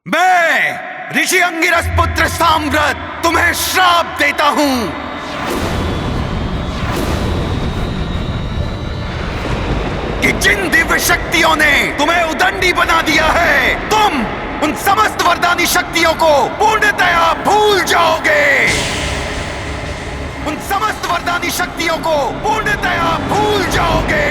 मैं ऋषि अंगिरस पुत्र साम्राट तुम्हें श्राप देता हूं कि जिन दिव्य शक्तियों ने तुम्हें उदंडी बना दिया है, तुम उन समस्त वरदानी शक्तियों को पूर्णतया भूल जाओगे। उन समस्त वरदानी शक्तियों को पूर्णतया भूल जाओगे।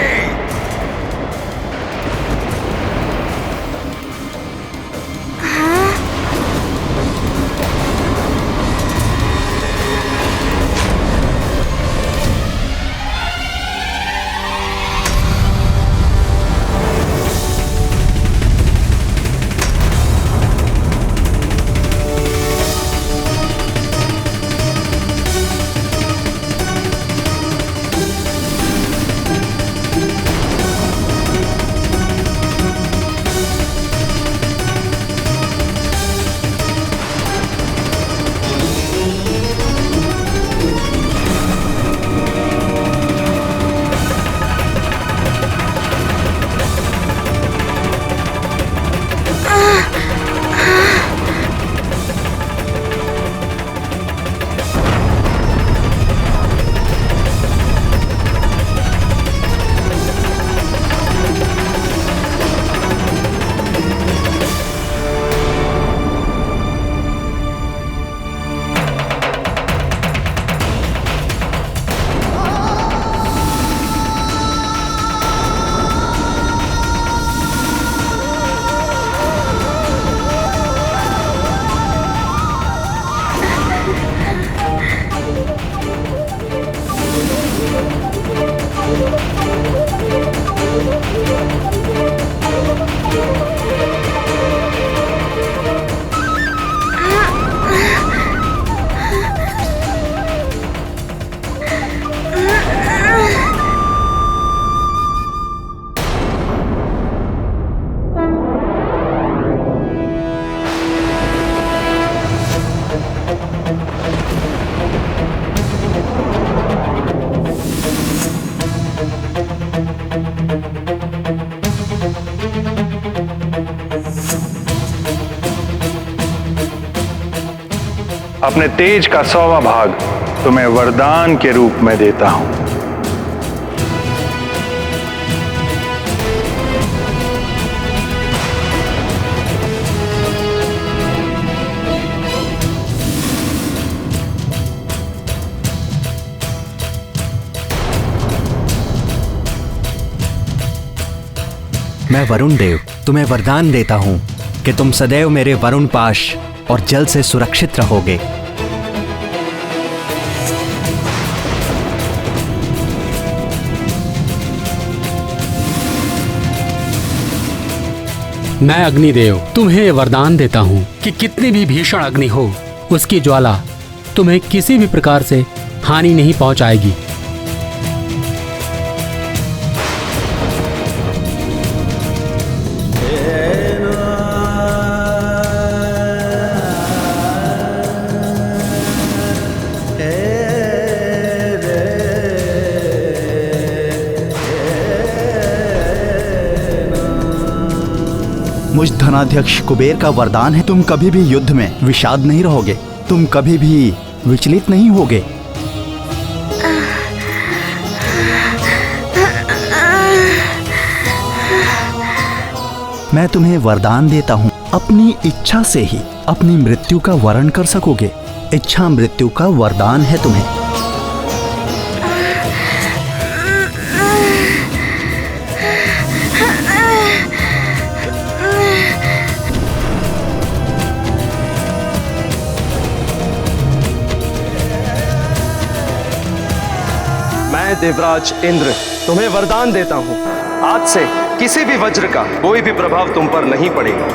अपने तेज का 100वां भाग तुम्हें वरदान के रूप में देता हूं। मैं वरुण देव तुम्हें वरदान देता हूं कि तुम सदैव मेरे वरुण पाश और जल से सुरक्षित रहोगे। मैं अग्निदेव तुम्हें वरदान देता हूँ कि कितनी भी भीषण अग्नि हो, उसकी ज्वाला तुम्हें किसी भी प्रकार से हानि नहीं पहुंचाएगी। मुझ धनाध्यक्ष कुबेर का वरदान है, तुम कभी भी युद्ध में विषाद नहीं रहोगे, तुम कभी भी विचलित नहीं होगे। मैं तुम्हें वरदान देता हूँ, अपनी इच्छा से ही अपनी मृत्यु का वरण कर सकोगे। इच्छा मृत्यु का वरदान है तुम्हें। मैं देवराज इंद्र तुम्हें वरदान देता हूं, आज से किसी भी वज्र का कोई भी प्रभाव तुम पर नहीं पड़ेगा।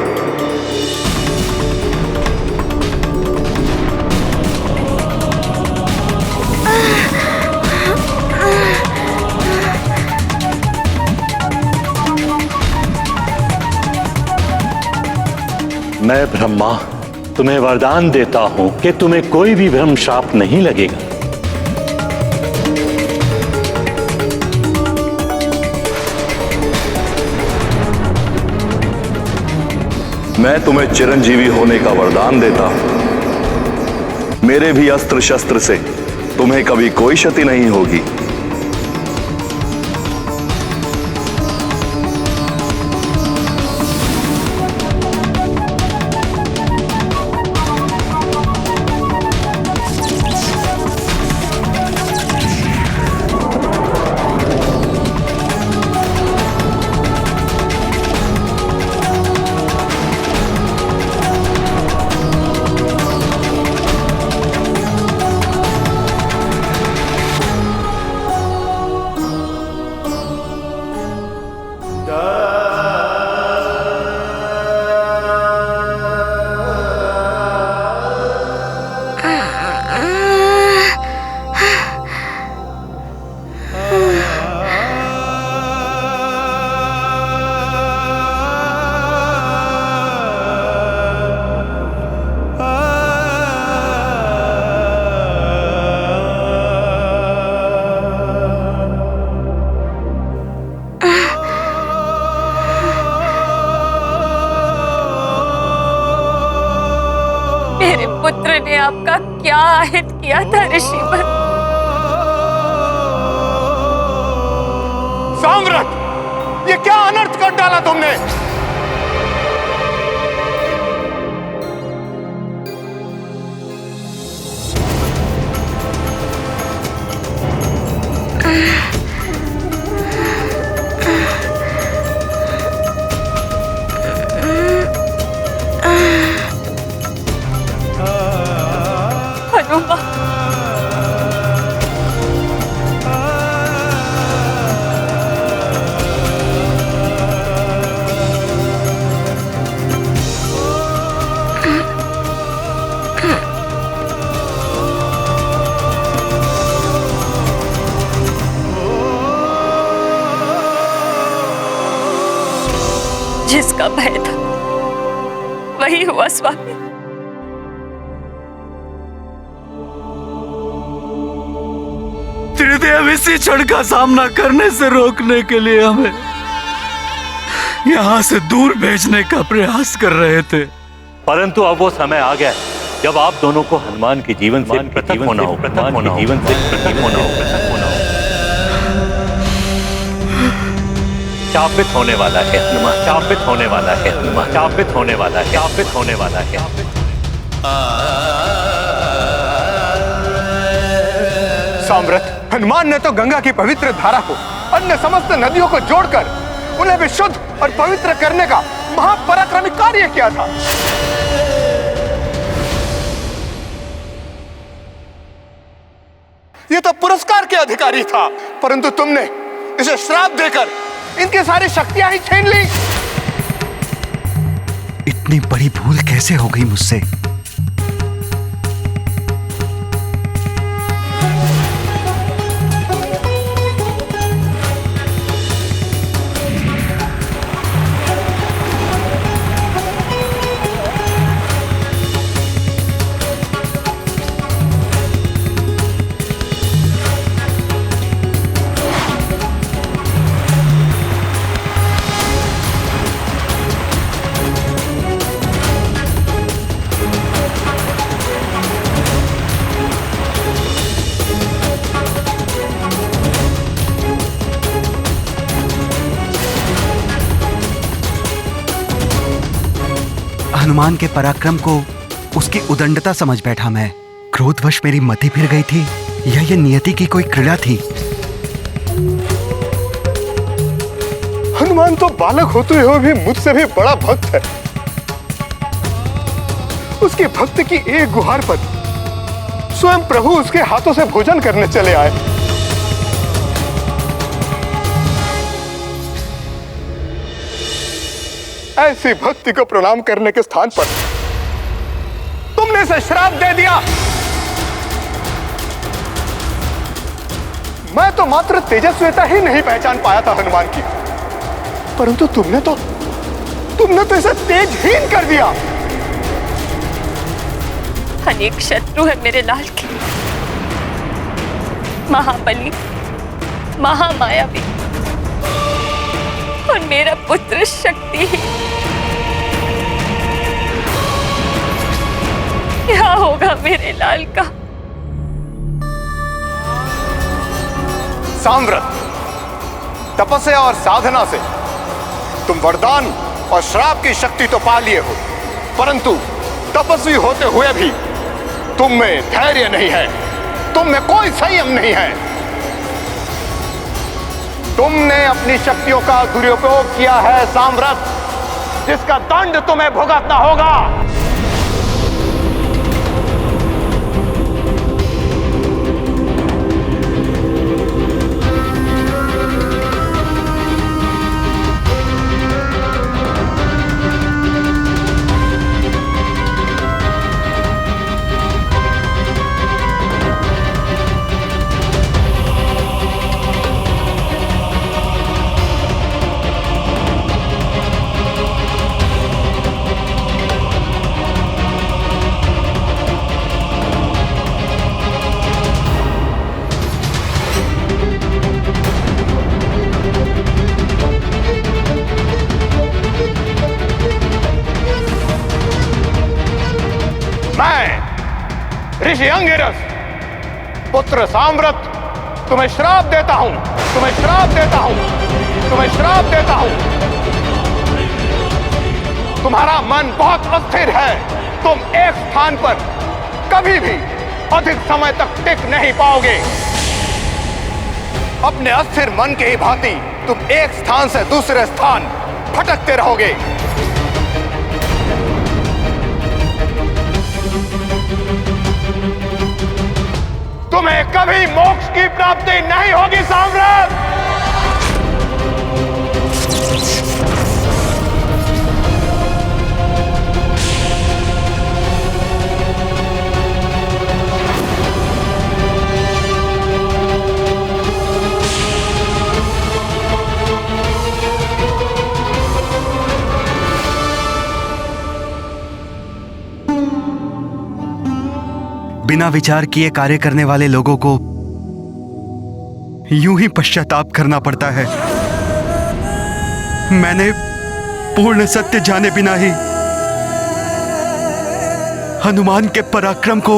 मैं ब्रह्मा तुम्हें वरदान देता हूं कि तुम्हें कोई भी भ्रम शाप नहीं लगेगा। मैं तुम्हें चिरंजीवी होने का वरदान देता हूं। मेरे भी अस्त्र शस्त्र से तुम्हें कभी कोई क्षति नहीं होगी। मेरे पुत्र ने आपका क्या आहित किया था ऋषिवर? साम्राट, ये क्या अनर्थ कर डाला तुमने? जिसका भय था वही हुआ स्वामी। त्रिदेव इसी क्षण का सामना करने से रोकने के लिए हमें यहाँ से दूर भेजने का प्रयास कर रहे थे, परंतु अब वो समय आ गया जब आप दोनों को हनुमान के जीवन से पृथक होना हो, जीवन से पृथक होना हो। शापित होने वाला है हनुमान, शापित होने वाला है हनुमान, शापित होने वाला है, शापित होने वाला है। साम्राट, हनुमान ने तो गंगा की पवित्र धारा को अन्य समस्त नदियों को जोड़कर उन्हें भी शुद्ध और पवित्र करने का महापराक्रमी कार्य किया था। ये तो पुरस्कार के अधिकारी था, परंतु तुमने इसे श्राप देकर इनकी सारी शक्तियां ही छीन ली। इतनी बड़ी भूल कैसे हो गई मुझसे? हनुमान के पराक्रम को उसकी उदंडता समझ बैठा मैं। क्रोधवश मेरी मति फिर गई थी या ये नियति की कोई क्रीड़ा थी? हनुमान तो बालक होते हुए भी मुझसे भी बड़ा भक्त है। उसकी भक्ति की एक गुहार पर स्वयं प्रभु उसके हाथों से भोजन करने चले आए। ऐसी भक्ति को प्रणाम करने के स्थान पर तुमने इसे श्राप दे दिया। मैं तो मात्र तेजस्विता ही नहीं पहचान पाया था हनुमान की, परंतु तुमने तो इसे तेजहीन कर दिया। अनेक शत्रु है मेरे लाल के, महाबली, महामायावी, और मेरा पुत्र शक्तिहीन। मेरे लाल का। साम्राट, तपस्या और साधना से तुम वरदान और श्राप की शक्ति तो पा लिए हो, परंतु तपस्वी होते हुए भी तुम में धैर्य नहीं है, तुम में कोई संयम नहीं है। तुमने अपनी शक्तियों का दुरुपयोग किया है साम्राट, जिसका दंड तुम्हें भुगतना होगा। ऋषि अंगिरस, पुत्र साम्राट, तुम्हें श्राप देता हूं, तुम्हें श्राप देता हूं, तुम्हें श्राप देता हूं। तुम्हारा मन बहुत अस्थिर है, तुम एक स्थान पर कभी भी अधिक समय तक टिक नहीं पाओगे। अपने अस्थिर मन के ही भांति तुम एक स्थान से दूसरे स्थान भटकते रहोगे। तुम्हें कभी मोक्ष की प्राप्ति नहीं होगी साम्राट। बिना विचार किए कार्य करने वाले लोगों को यूं ही पश्चाताप करना पड़ता है। मैंने पूर्ण सत्य जाने बिना ही हनुमान के पराक्रम को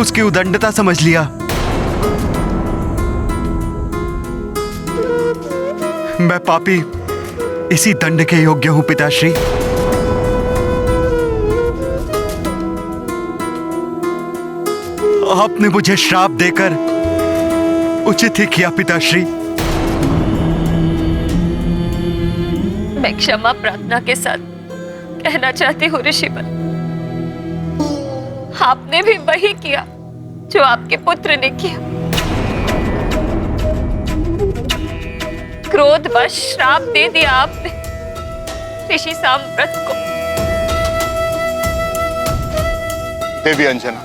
उसकी उदंडता समझ लिया। मैं पापी इसी दंड के योग्य हूं पिताश्री। आपने मुझे श्राप देकर उचित ही किया पिताश्री। मैं क्षमा प्रार्थना के साथ कहना चाहती हूँ ऋषिवर, आपने भी वही किया जो आपके पुत्र ने किया। क्रोधवश श्राप दे दिया आपने ऋषि साम्राट को। देवी अंजना,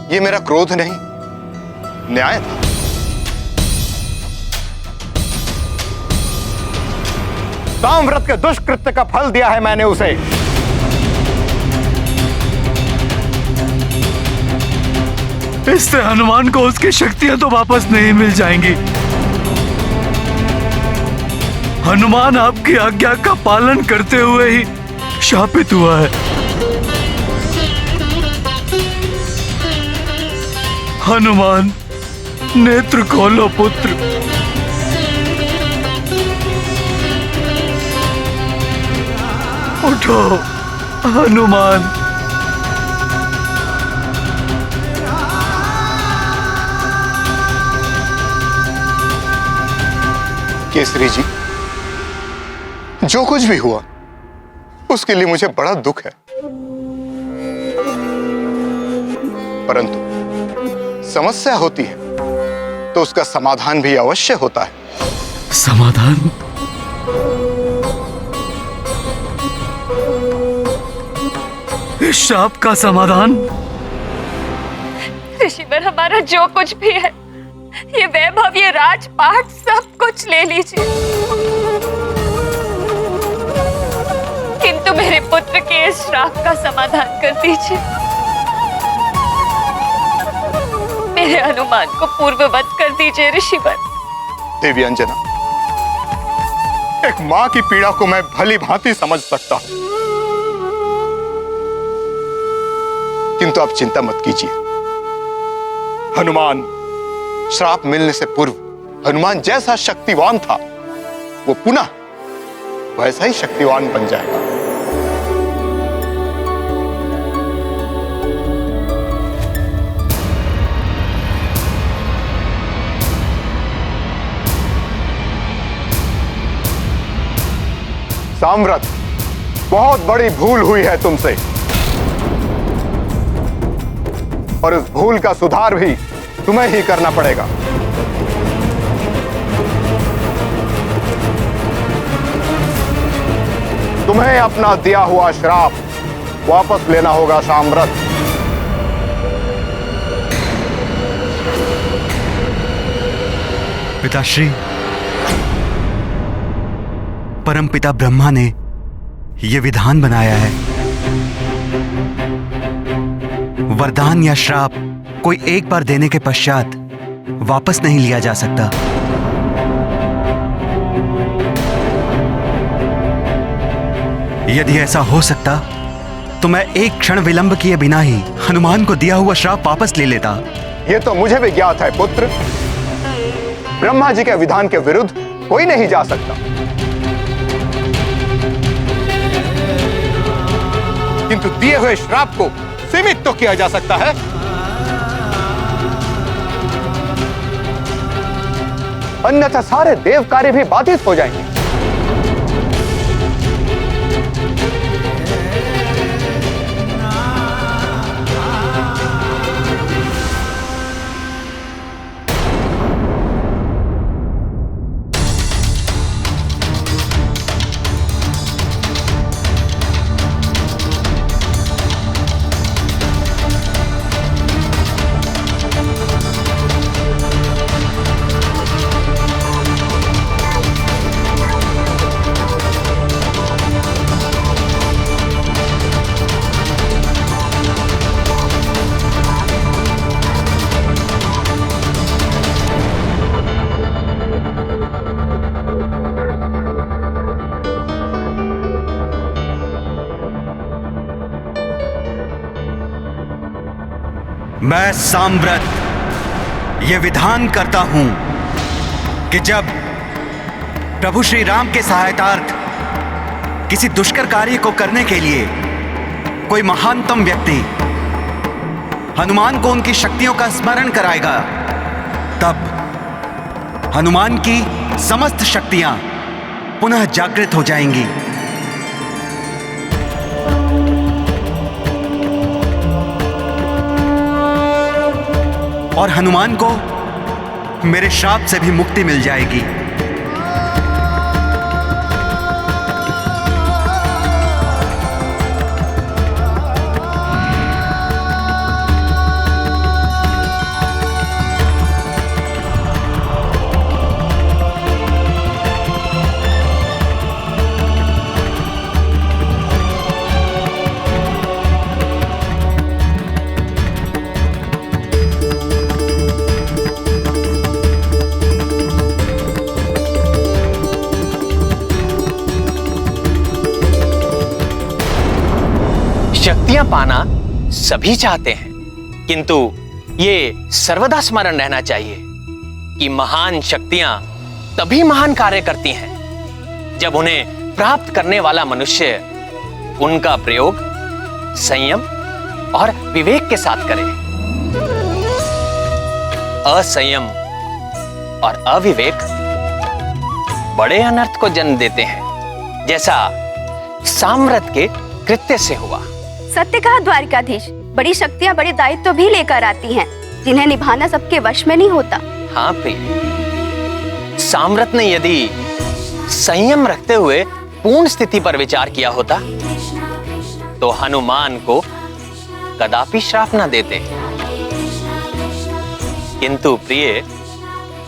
ये मेरा क्रोध नहीं, न्याय था। साम्राट के दुष्कृत्य का फल दिया है मैंने उसे। इससे हनुमान को उसकी शक्तियां तो वापस नहीं मिल जाएंगी। हनुमान आपकी आज्ञा का पालन करते हुए ही शापित हुआ है। हनुमान, नेत्र खोलो पुत्र। उठो हनुमान। केसरी जी, जो कुछ भी हुआ उसके लिए मुझे बड़ा दुख है, परंतु समस्या होती है तो उसका समाधान भी अवश्य होता है। समाधान? इस शाप का समाधान? ऋषिवर, हमारा जो कुछ भी है, ये वैभव, ये राजपाट, सब कुछ ले लीजिए, किंतु मेरे पुत्र के इस श्राप का समाधान कर दीजिए। मेरे हनुमान को पूर्ववत कर दीजिए ऋषिवर। देवी अंजना, एक मां की पीड़ा को मैं भली भांति समझ सकता हूं, किंतु आप चिंता मत कीजिए। हनुमान श्राप मिलने से पूर्व हनुमान जैसा शक्तिवान था, वो पुनः वैसा ही शक्तिवान बन जाएगा। साम्राट, बहुत बड़ी भूल हुई है तुमसे, और उस भूल का सुधार भी तुम्हें ही करना पड़ेगा। तुम्हें अपना दिया हुआ श्राप वापस लेना होगा साम्राट। पिताश्री, परमपिता ब्रह्मा ने यह विधान बनाया है, वरदान या श्राप कोई एक बार देने के पश्चात वापस नहीं लिया जा सकता। यदि ऐसा हो सकता तो मैं एक क्षण विलंब किए बिना ही हनुमान को दिया हुआ श्राप वापस ले लेता। यह तो मुझे भी ज्ञात है पुत्र। ब्रह्मा जी के विधान के विरुद्ध कोई नहीं जा सकता, किंतु दिए हुए श्राप को सीमित तो किया जा सकता है। अन्यथा सारे देव कार्य भी बाधित हो जाएंगे। मैं साम्राट ये विधान करता हूं कि जब प्रभु श्री राम के सहायतार्थ किसी दुष्कर कार्य को करने के लिए कोई महानतम व्यक्ति हनुमान को उनकी शक्तियों का स्मरण कराएगा, तब हनुमान की समस्त शक्तियां पुनः जागृत हो जाएंगी। और हनुमान को मेरे श्राप से भी मुक्ति मिल जाएगी। शक्तियां पाना सभी चाहते हैं, किंतु ये सर्वदा स्मरण रहना चाहिए कि महान शक्तियां तभी महान कार्य करती हैं जब उन्हें प्राप्त करने वाला मनुष्य उनका प्रयोग संयम और विवेक के साथ करे। असंयम और अविवेक बड़े अनर्थ को जन्म देते हैं, जैसा साम्राट के कृत्य से हुआ। सत्य कहा द्वारिकाधीश, बड़ी शक्तियां बड़े दायित्व भी लेकर आती हैं, जिन्हें निभाना सबके वश में नहीं होता। हाँ प्रिय, साम्राट ने यदि संयम रखते हुए पूर्ण स्थिति पर विचार किया होता तो हनुमान को कदापि श्राप न देते। किंतु प्रिय,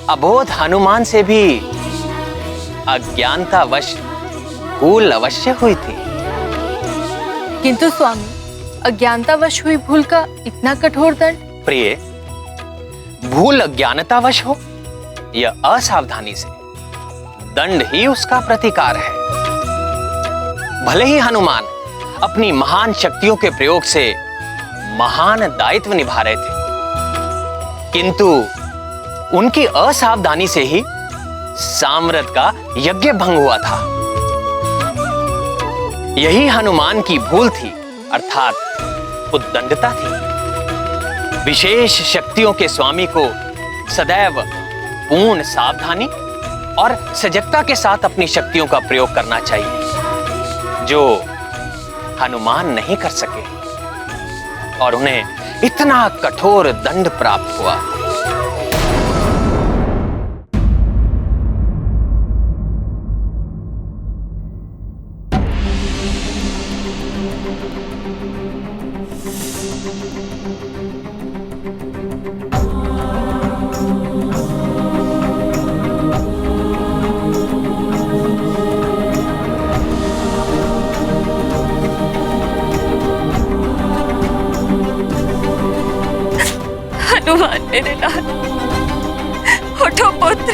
अबोध हनुमान से भी अज्ञानतावश भूल अवश्य हुई थी। किंतु स्वामी, अज्ञानतावश हुई भूल का इतना कठोर दंड? प्रिय, भूल अज्ञानतावश हो या असावधानी से, दंड ही उसका प्रतिकार है। भले ही हनुमान अपनी महान शक्तियों के प्रयोग से महान दायित्व निभा रहे थे, किंतु उनकी असावधानी से ही साम्राट का यज्ञ भंग हुआ था। यही हनुमान की भूल थी, अर्थात उद्दंडता थी। विशेष शक्तियों के स्वामी को सदैव पूर्ण सावधानी और सजगता के साथ अपनी शक्तियों का प्रयोग करना चाहिए, जो हनुमान नहीं कर सके और उन्हें इतना कठोर दंड प्राप्त हुआ। हनुमान मेरे लाल, उठो पुत्र।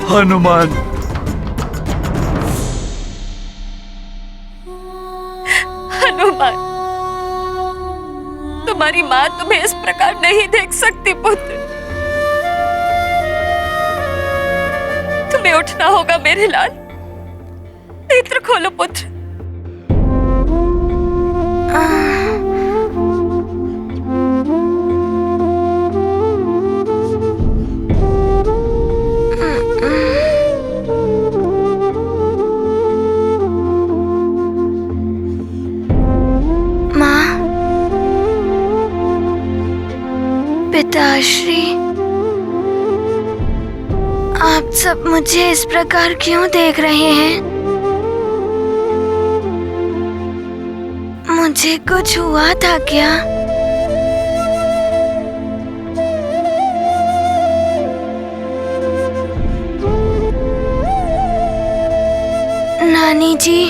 हनुमान, हनुमान, तुम्हारी माँ तुम्हें इस प्रकार नहीं देख सकती पुत्र। तुम्हें उठना होगा मेरे लाल, नेत्र खोलो पुत्र। माँ, पिताश्री, आप सब मुझे इस प्रकार क्यों देख रहे हैं? मुझे कुछ हुआ था क्या? नानी जी,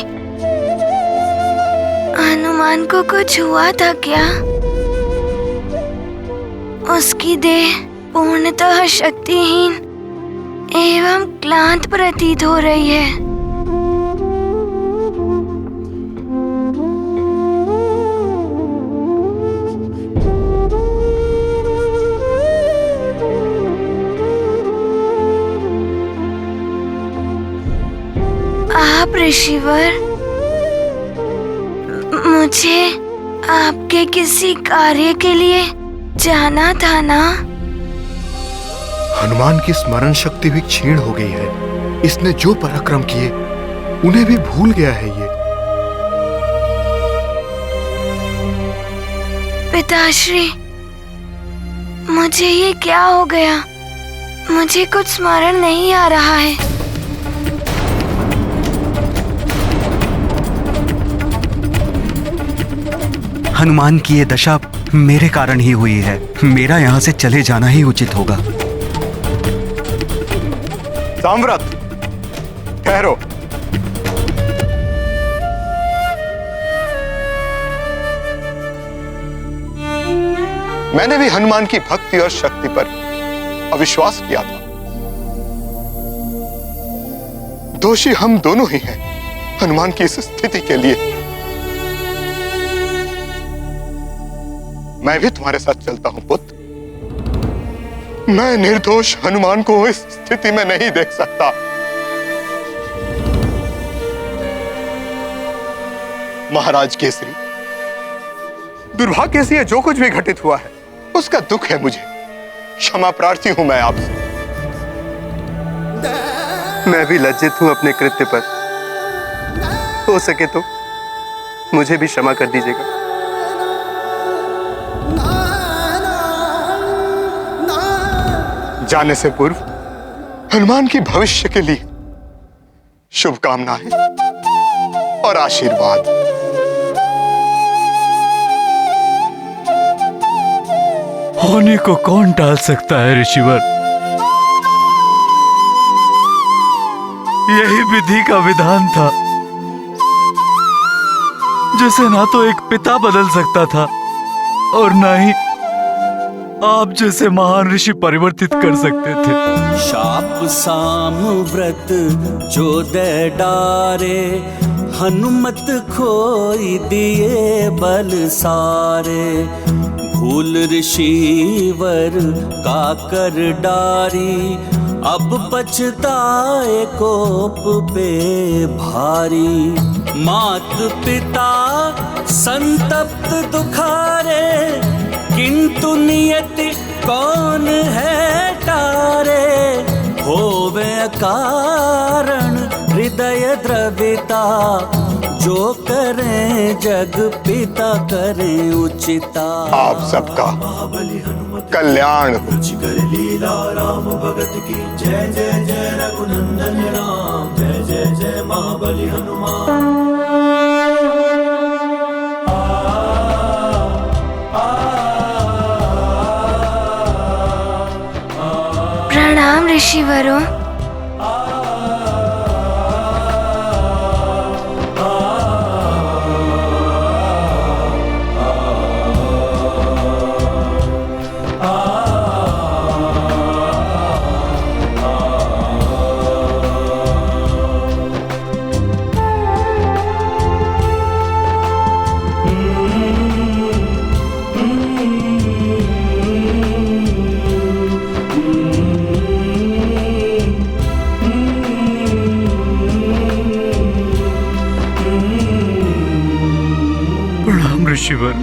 हनुमान को कुछ हुआ था क्या? उसकी देह पूर्णतः शक्तिहीन एवं क्लांत प्रतीत हो रही है। आप ऋषिवर, मुझे आपके किसी कार्य के लिए जाना था ना? हनुमान की स्मरण शक्ति भी क्षीण हो गई है। इसने जो पराक्रम किए उन्हें भी भूल गया है ये। पिताश्री, मुझे ये क्या हो गया? मुझे कुछ स्मरण नहीं आ रहा है। हनुमान की ये दशा मेरे कारण ही हुई है। मेरा यहाँ से चले जाना ही उचित होगा। साम्राट, ठहरो। मैंने भी हनुमान की भक्ति और शक्ति पर अविश्वास किया था। दोषी हम दोनों ही हैं हनुमान की इस स्थिति के लिए। मैं भी तुम्हारे साथ चलता हूं पुत्र। मैं निर्दोष हनुमान को इस स्थिति में नहीं देख सकता। महाराज केसरी, दुर्भाग्य से जो कुछ भी घटित हुआ है उसका दुख है मुझे। क्षमा प्रार्थी हूं मैं आपसे। मैं भी लज्जित हूं अपने कृत्य पर। हो सके तो मुझे भी क्षमा कर दीजिएगा। जाने से पूर्व हनुमान की भविष्य के लिए शुभकामनाएं और आशीर्वाद। होने को कौन टाल सकता है ऋषिवर? यही विधि का विधान था, जिसे ना तो एक पिता बदल सकता था और ना ही आप जैसे महान ऋषि परिवर्तित कर सकते थे। शाप साम व्रत जो दे डारे, हनुमत खोई दिए बल सारे। भूल ऋषिवर का कर डारी, अब पछताए कोप पे भारी। मात पिता संतप्त दुखारे, किंतु नियति कौन है टारे। होवे कारण हृदय द्रविता, जो करें जग पिता करें उचिता। आप सबका कल्याण हो। लीला राम भगत की जय जय जय रघुनंदन राम, जय जय जय महाबली हनुमान। प्रणाम ऋषिवरों। प्रणाम ऋषिवर।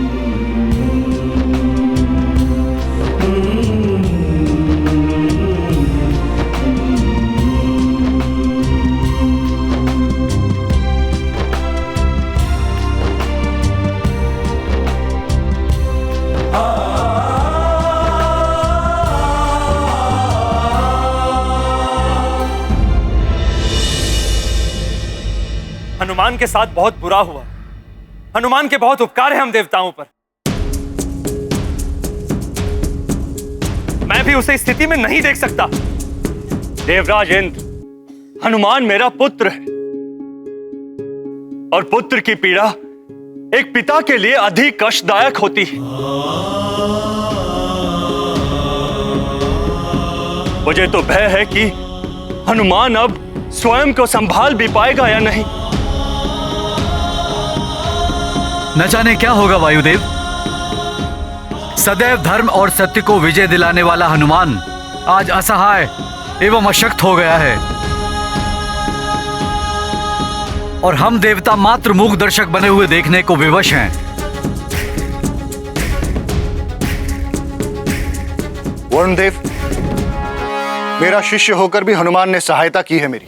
हनुमान के साथ बहुत बुरा हुआ। हनुमान के बहुत उपकार हैं हम देवताओं पर। मैं भी उसे इस स्थिति में नहीं देख सकता। देवराज इंद्र, हनुमान मेरा पुत्र है और पुत्र की पीड़ा एक पिता के लिए अधिक कष्टदायक होती है। मुझे तो भय है कि हनुमान अब स्वयं को संभाल भी पाएगा या नहीं। न जाने क्या होगा वायुदेव। सदैव धर्म और सत्य को विजय दिलाने वाला हनुमान आज असहाय एवं अशक्त हो गया है और हम देवता मात्र मूक दर्शक बने हुए देखने को विवश हैं। वरुणदेव, मेरा शिष्य होकर भी हनुमान ने सहायता की है मेरी।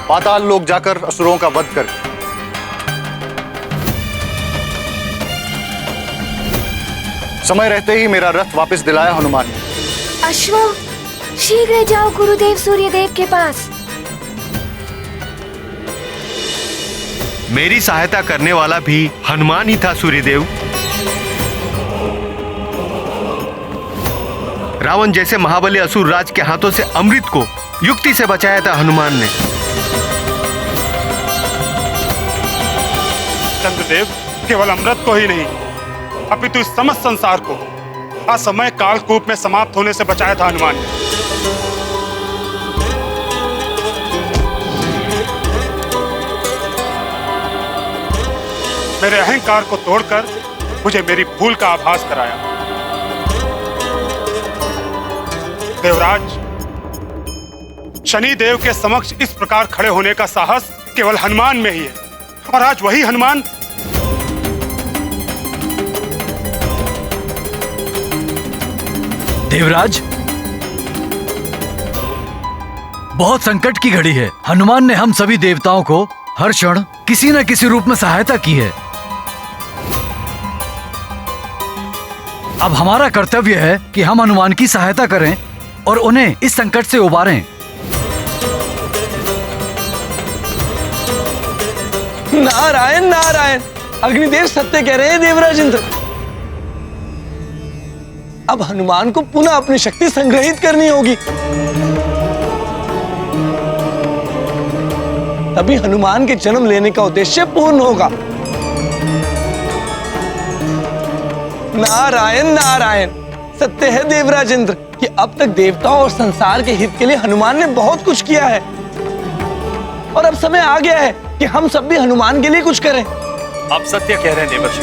पाताल लोक जाकर असुरों का वध कर समय रहते ही मेरा रथ वापस दिलाया हनुमान ने। अश्वों, शीघ्र जाओ गुरुदेव सूर्यदेव के पास। मेरी सहायता करने वाला भी हनुमान ही था सूर्यदेव। रावण जैसे महाबली असुर राज के हाथों से अमृत को युक्ति से बचाया था हनुमान ने। चंद्रदेव, केवल अमृत को ही नहीं अपितु इस समस्त संसार को असमय कालकूप में समाप्त होने से बचाया था हनुमान ने। मेरे अहंकार को तोड़कर मुझे मेरी भूल का आभास कराया। देवराज, शनि देव के समक्ष इस प्रकार खड़े होने का साहस केवल हनुमान में ही है और आज वही हनुमान देवराज, बहुत संकट की घड़ी है। हनुमान ने हम सभी देवताओं को हर क्षण किसी न किसी रूप में सहायता की है। अब हमारा कर्तव्य है कि हम हनुमान की सहायता करें और उन्हें इस संकट से उबारें। नारायण नारायण, अग्निदेव सत्य कह रहे हैं देवराज इंद्र। अब हनुमान को पुनः अपनी शक्ति संग्रहित करनी होगी, तभी हनुमान के जन्म लेने का उद्देश्य पूर्ण होगा। नारायण नारायण। सत्य है देवराज इंद्र कि अब तक देवताओं और संसार के हित के लिए हनुमान ने बहुत कुछ किया है, और अब समय आ गया है कि हम सब भी हनुमान के लिए कुछ करें। आप सत्य कह रहे हैं देवर्षि।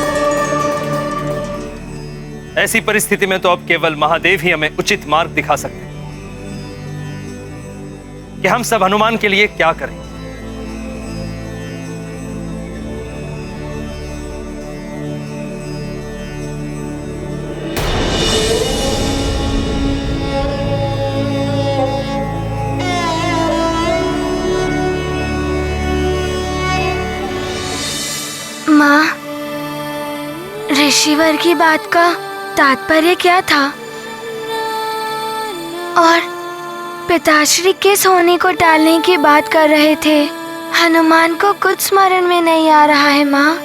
ऐसी परिस्थिति में तो अब केवल महादेव ही हमें उचित मार्ग दिखा सकते हैं कि हम सब हनुमान के लिए क्या करें। माँ, ऋषिवर की बात का तात्पर्य क्या था? और पिताश्री किस होने को टालने की बात कर रहे थे? हनुमान को कुछ स्मरण में नहीं आ रहा है माँ।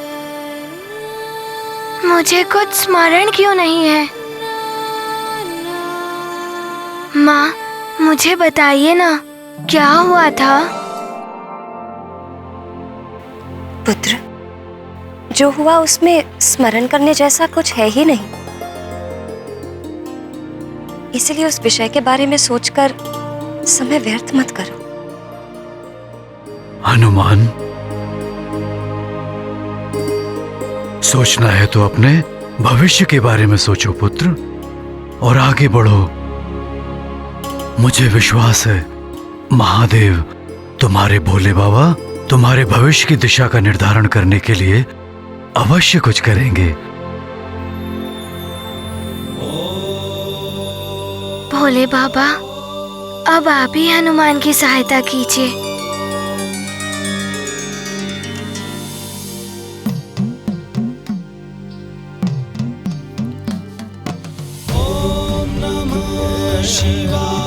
मुझे कुछ स्मरण क्यों नहीं है? माँ, मुझे बताइए ना, क्या हुआ था? पुत्र, जो हुआ उसमें स्मरण करने जैसा कुछ है ही नहीं, इसलिए उस विषय के बारे में सोचकर समय व्यर्थ मत करो। हनुमान, सोचना है तो अपने भविष्य के बारे में सोचो पुत्र, और आगे बढ़ो। मुझे विश्वास है महादेव तुम्हारे भोले बाबा तुम्हारे भविष्य की दिशा का निर्धारण करने के लिए अवश्य कुछ करेंगे। भोले बाबा, अब आप ही हनुमान की सहायता कीजिए। ओम नमः शिवाय।